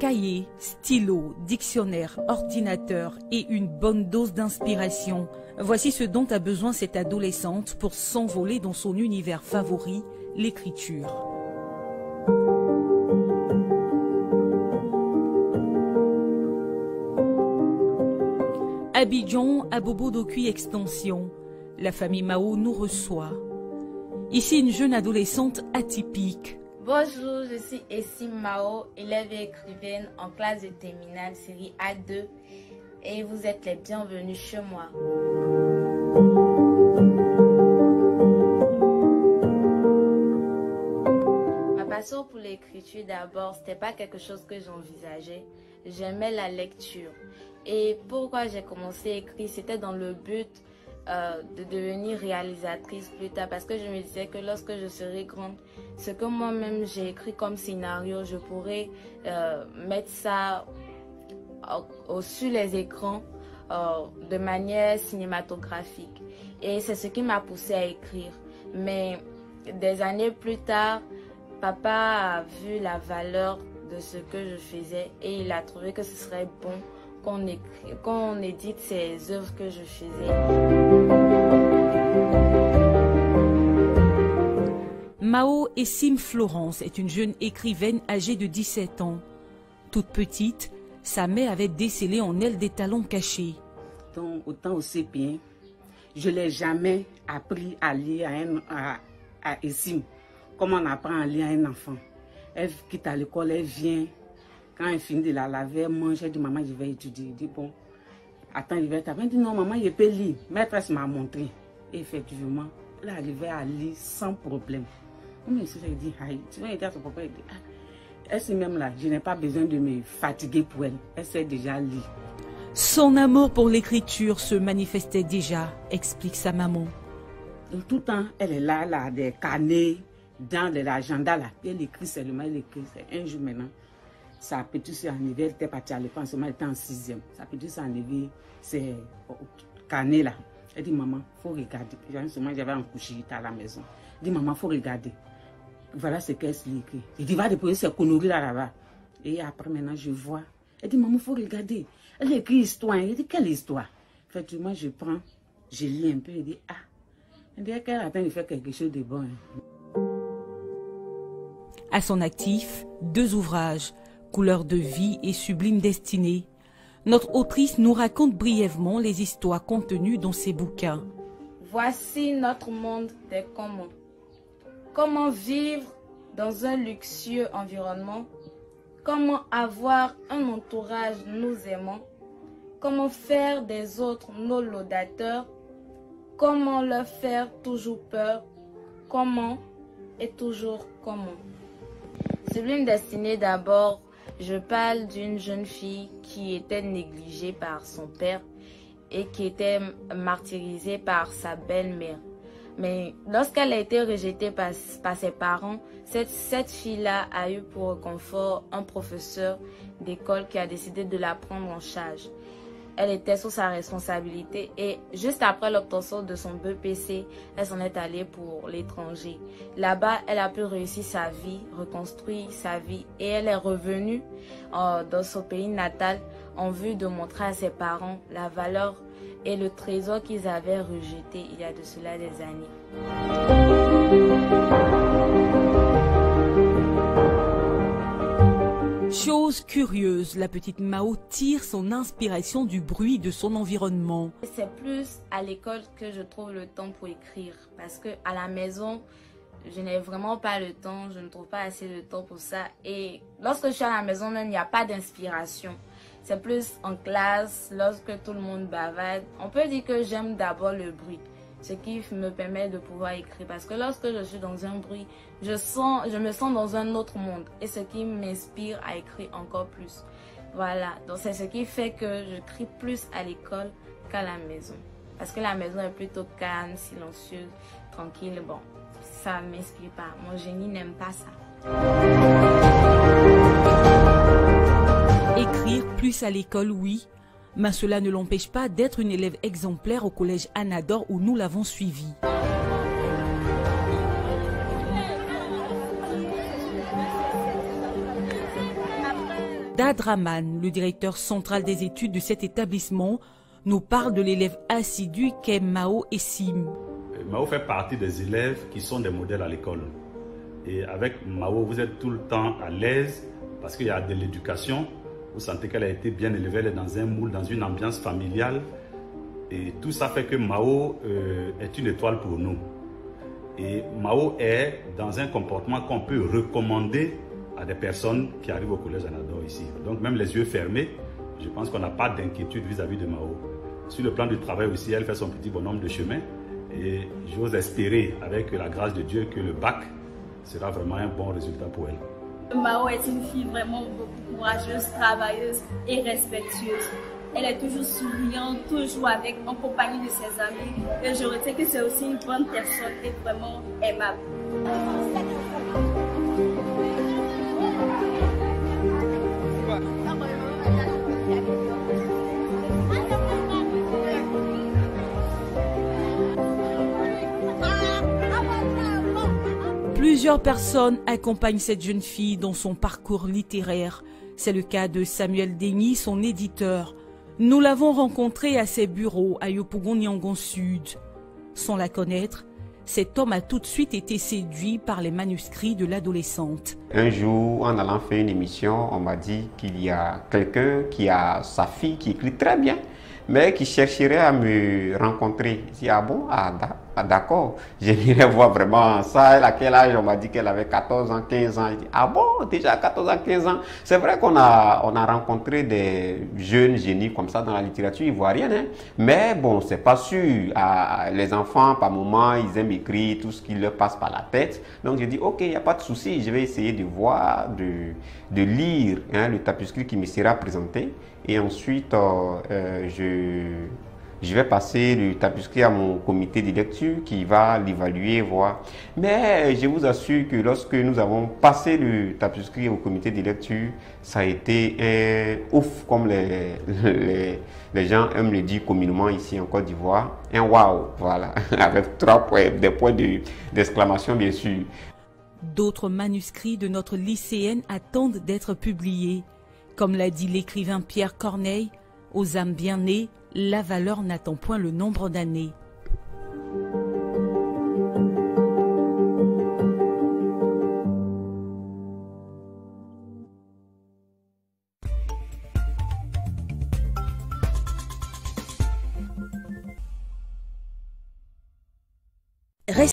Cahiers, stylos, dictionnaire, ordinateur et une bonne dose d'inspiration. Voici ce dont a besoin cette adolescente pour s'envoler dans son univers favori, l'écriture. Abidjan, Abobo Dokui Extension. La famille Mao nous reçoit. Ici, une jeune adolescente atypique. Bonjour, je suis Essim Mao, élève et écrivaine en classe de terminale série A2 et vous êtes les bienvenus chez moi. Ma passion pour l'écriture d'abord, c'était pas quelque chose que j'envisageais. J'aimais la lecture. Et pourquoi j'ai commencé à écrire, c'était dans le but de devenir réalisatrice plus tard, parce que je me disais que lorsque je serai grande, ce que moi-même j'ai écrit comme scénario, je pourrais mettre ça sur les écrans de manière cinématographique. Et c'est ce qui m'a poussée à écrire. Mais des années plus tard, papa a vu la valeur de ce que je faisais et il a trouvé que ce serait bon qu'on édite ces œuvres que je faisais. Mao Essim Florence est une jeune écrivaine âgée de 17 ans. Toute petite, sa mère avait décelé en elle des talents cachés. Donc, autant au CP, je ne l'ai jamais appris à lire à Essim, comme on apprend à lire à un enfant. Elle quitte à l'école, elle vient. Quand elle finit de la laver, elle mange, elle dit maman, je vais étudier. Je dis bon, attends, je vais t'apprendre. Elle dit non, maman, je peux lire. Maîtresse m'a montré. Et effectivement, elle arrivait à lire sans problème. Mais je lui dis, tu vas aider à son papa. Elle dit, elle sait même là, je n'ai pas besoin de me fatiguer pour elle. Elle sait déjà lire. Son amour pour l'écriture se manifestait déjà, explique sa maman. Donc, tout le temps, elle est là, des carnets, dans l'agenda là. Elle écrit seulement, elle écrit. C'est un jour maintenant. Sa petite soeur en hiver, elle était partie à l'école, elle était en 6e. Sa petite soeur en hiver, c'est carnet là. Elle dit, maman, il faut regarder. J'avais un coucher à la maison. Elle dit, maman, il faut regarder. Voilà ce qu'elle s'est écrit. Elle dit, va déposer ses conneries là-bas. Et après, maintenant, je vois. Elle dit, maman, il faut regarder. Elle écrit histoire. Elle dit, quelle histoire? Effectivement, je prends, je lis un peu. Elle dit, ah. Elle dit, qu'elle attend de faire quelque chose de bon. À son actif, 2 ouvrages. Couleur de vie et sublime destinée. Notre autrice nous raconte brièvement les histoires contenues dans ses bouquins. Voici notre monde des comment. Comment vivre dans un luxueux environnement? Comment avoir un entourage nous aimant? Comment faire des autres nos laudateurs? Comment leur faire toujours peur? Comment et toujours comment? Sublime destinée d'abord. Je parle d'une jeune fille qui était négligée par son père et qui était martyrisée par sa belle-mère. Mais lorsqu'elle a été rejetée par ses parents, cette fille-là a eu pour réconfort un professeur d'école qui a décidé de la prendre en charge. Elle était sous sa responsabilité et juste après l'obtention de son BPC, elle s'en est allée pour l'étranger. Là-bas, elle a pu réussir sa vie, reconstruire sa vie et elle est revenue dans son pays natal en vue de montrer à ses parents la valeur et le trésor qu'ils avaient rejeté il y a de cela des années. Chose curieuse, la petite Mao tire son inspiration du bruit de son environnement. C'est plus à l'école que je trouve le temps pour écrire. Parce que à la maison, je n'ai vraiment pas le temps. Je ne trouve pas assez de temps pour ça. Et lorsque je suis à la maison même, il n'y a pas d'inspiration. C'est plus en classe, lorsque tout le monde bavade. On peut dire que j'aime d'abord le bruit. Ce qui me permet de pouvoir écrire. Parce que lorsque je suis dans un bruit, je me sens dans un autre monde. Et ce qui m'inspire à écrire encore plus. Voilà, donc c'est ce qui fait que je crie plus à l'école qu'à la maison. Parce que la maison est plutôt calme, silencieuse, tranquille. Bon, ça ne m'inspire pas. Mon génie n'aime pas ça. Écrire plus à l'école, oui. Mais cela ne l'empêche pas d'être une élève exemplaire au collège Anador où nous l'avons suivie. Dadraman, le directeur central des études de cet établissement, nous parle de l'élève assidu qu'est Mao Essim. Mao fait partie des élèves qui sont des modèles à l'école. Et avec Mao, vous êtes tout le temps à l'aise parce qu'il y a de l'éducation. Vous sentez qu'elle a été bien élevée, elle est dans un moule, dans une ambiance familiale. Et tout ça fait que Mao est une étoile pour nous. Et Mao est dans un comportement qu'on peut recommander à des personnes qui arrivent au collège Anador ici. Donc même les yeux fermés, je pense qu'on n'a pas d'inquiétude vis-à-vis de Mao. Sur le plan du travail aussi, elle fait son petit bonhomme de chemin. Et j'ose espérer, avec la grâce de Dieu, que le bac sera vraiment un bon résultat pour elle. Mao est une fille vraiment beaucoup courageuse, travailleuse et respectueuse. Elle est toujours souriante, toujours en compagnie de ses amis. Et je retiens que c'est aussi une bonne personne et vraiment aimable. Plusieurs personnes accompagnent cette jeune fille dans son parcours littéraire. C'est le cas de Samuel Denis, son éditeur. Nous l'avons rencontré à ses bureaux à Yopougon-Yangon Sud. Sans la connaître, cet homme a tout de suite été séduit par les manuscrits de l'adolescente. Un jour, en allant faire une émission, on m'a dit qu'il y a quelqu'un qui a sa fille qui écrit très bien, mais qui chercherait à me rencontrer. Je dis, ah bon, d'accord, j'aimerais voir vraiment ça. Elle a quel âge? On m'a dit qu'elle avait 14 ans, 15 ans. Je dis, ah bon, déjà 14 ans, 15 ans. C'est vrai qu'on a rencontré des jeunes génies comme ça dans la littérature ivoirienne, hein? Mais bon, c'est pas sûr. Les enfants, par moment, ils aiment écrire tout ce qui leur passe par la tête. Donc je dis, ok, il n'y a pas de souci, je vais essayer de voir, de lire le tapuscrit qui me sera présenté. Et ensuite, je vais passer le tapuscrit à mon comité de lecture qui va l'évaluer, voir. Mais je vous assure que lorsque nous avons passé le tapuscrit au comité de lecture, ça a été ouf, comme les gens aiment le dire communément ici en Côte d'Ivoire. Un waouh, voilà, avec des points d'exclamation bien sûr. D'autres manuscrits de notre lycéenne attendent d'être publiés. Comme l'a dit l'écrivain Pierre Corneille, aux âmes bien nées, la valeur n'attend point le nombre d'années.